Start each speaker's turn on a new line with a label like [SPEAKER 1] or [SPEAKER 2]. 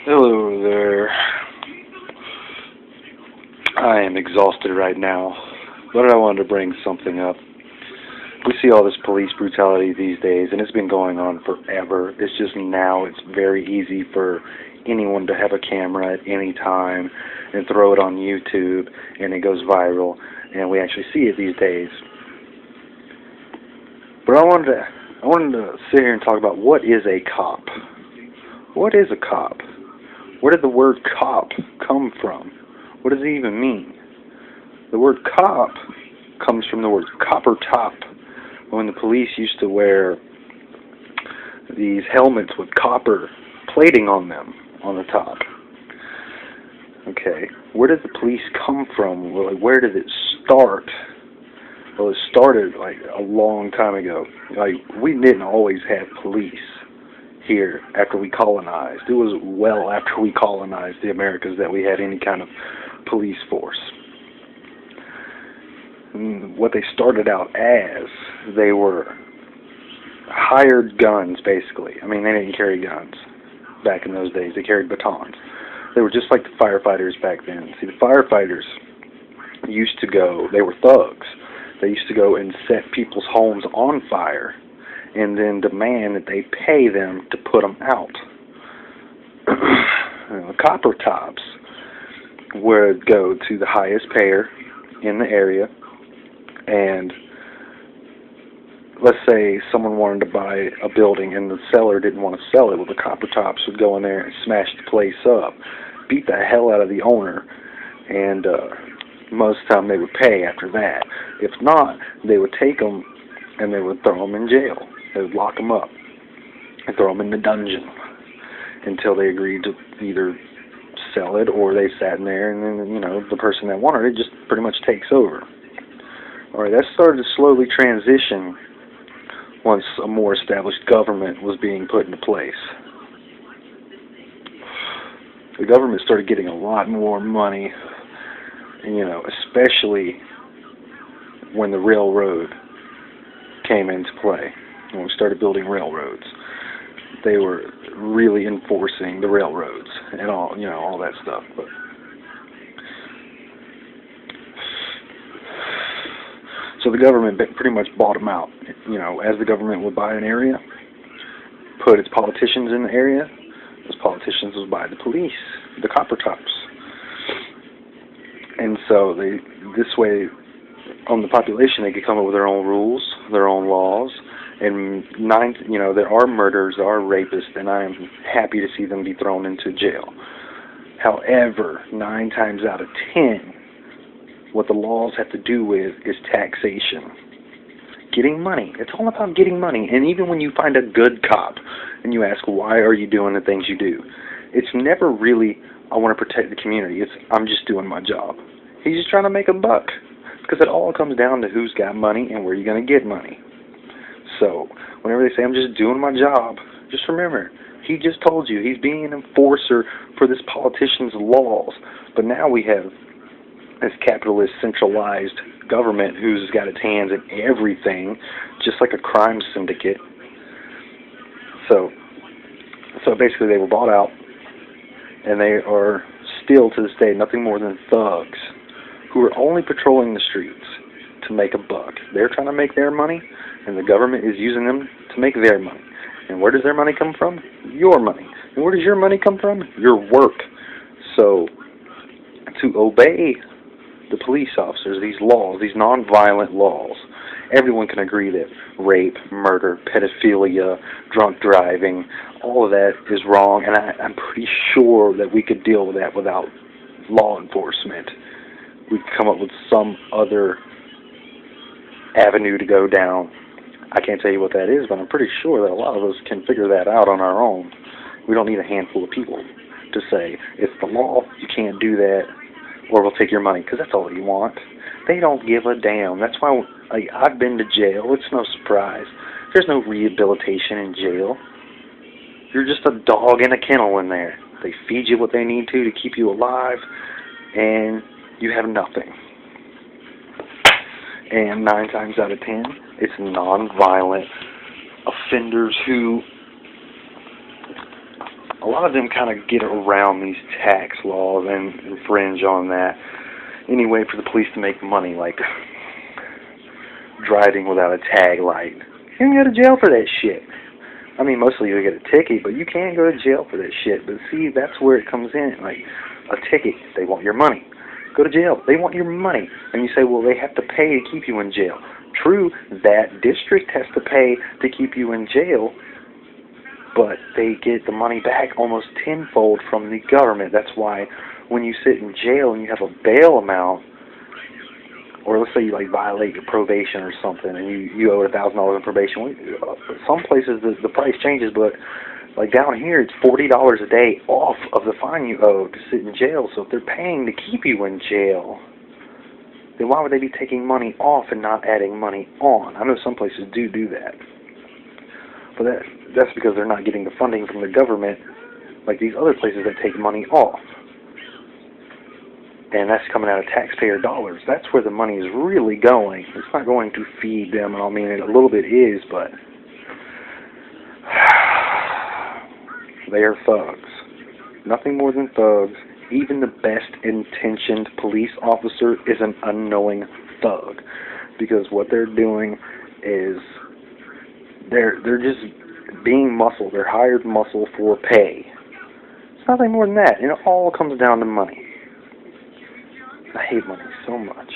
[SPEAKER 1] Hello there. I am exhausted right now, but I wanted to bring something up. We see all this police brutality these days, and it's been going on forever. It's just now it's very easy for anyone to have a camera at any time and throw it on YouTube, and it goes viral, and we actually see it these days. But I wanted to sit here and talk about what is a cop. What is a cop? Where did the word cop come from? What does it even mean? The word cop comes from the word copper top, when the police used to wear these helmets with copper plating on them on the top. Okay, where did the police come from? Where did it start? Well, it started like a long time ago. Like, we didn't always have police here after we colonized. It was well after we colonized the Americas that we had any kind of police force. And what they started out as, they were hired guns, basically. I mean, they didn't carry guns back in those days. They carried batons. They were just like the firefighters back then. See, the firefighters used to go, they were thugs. They used to go and set people's homes on fire and then demand that they pay them to put them out. Copper tops would go to the highest payer in the area, and let's say someone wanted to buy a building and the seller didn't want to sell it. Well, the copper tops would go in there and smash the place up, beat the hell out of the owner, and most of the time they would pay after that. If not, they would take them and they would throw them in jail. They would lock them up and throw them in the dungeon until they agreed to either sell it or they sat in there, and then, you know, the person that wanted it just pretty much takes over. Alright, that started to slowly transition once a more established government was being put into place. The government started getting a lot more money, you know, especially when the railroad came into play. When we started building railroads, they were really enforcing the railroads and all, you know, all that stuff. But so the government pretty much bought them out. You know, as the government would buy an area, put its politicians in the area, those politicians would buy the police, the copper tops. And so this way, on the population, they could come up with their own rules, their own laws. And you know, there are murderers, there are rapists, and I am happy to see them be thrown into jail. However, 9 times out of 10, what the laws have to do with is taxation. Getting money. It's all about getting money. And even when you find a good cop and you ask, why are you doing the things you do? It's never really, I want to protect the community. It's, I'm just doing my job. He's just trying to make a buck. Because it all comes down to who's got money and where you're going to get money. So, whenever they say, I'm just doing my job, just remember, he just told you he's being an enforcer for this politician's laws. But now we have this capitalist, centralized government who's got its hands in everything, just like a crime syndicate. So basically they were bought out, and they are still, to this day, nothing more than thugs who are only patrolling the streets to make a buck. They're trying to make their money, and the government is using them to make their money. And where does their money come from? Your money. And where does your money come from? Your work. So, to obey the police officers, these laws, these non-violent laws, everyone can agree that rape, murder, pedophilia, drunk driving, all of that is wrong, and I'm pretty sure that we could deal with that without law enforcement. We could come up with some other avenue to go down. I can't tell you what that is, but I'm pretty sure that a lot of us can figure that out on our own. We don't need a handful of people to say, it's the law, you can't do that, or we'll take your money, because that's all you want. They don't give a damn. That's why, like, I've been to jail. It's no surprise. There's no rehabilitation in jail. You're just a dog in a kennel in there. They feed you what they need to keep you alive, and you have nothing. And 9 times out of 10, it's non-violent offenders who a lot of them kind of get around these tax laws and infringe on that anyway for the police to make money, like driving without a tag light. You can go to jail for that shit. I mean, mostly you'll get a ticket, but you can go to jail for that shit. But see, that's where it comes in. Like, a ticket, they want your money. Go to jail, they want your money. And you say, well, they have to pay to keep you in jail. True, that district has to pay to keep you in jail, but they get the money back almost tenfold from the government. That's why when you sit in jail and you have a bail amount, or let's say you like violate your probation or something, and you owe $1,000 in probation. Some places the price changes, but like down here, it's $40 a day off of the fine you owe to sit in jail. So if they're paying to keep you in jail, then why would they be taking money off and not adding money on? I know some places do that, but that's because they're not getting the funding from the government like these other places that take money off. And that's coming out of taxpayer dollars. That's where the money is really going. It's not going to feed them, and I mean, it a little bit is, but they are thugs. Nothing more than thugs. Even the best-intentioned police officer is an unknowing thug, because what they're doing is they're just being muscle. They're hired muscle for pay. It's nothing more than that, and it all comes down to money. I hate money so much.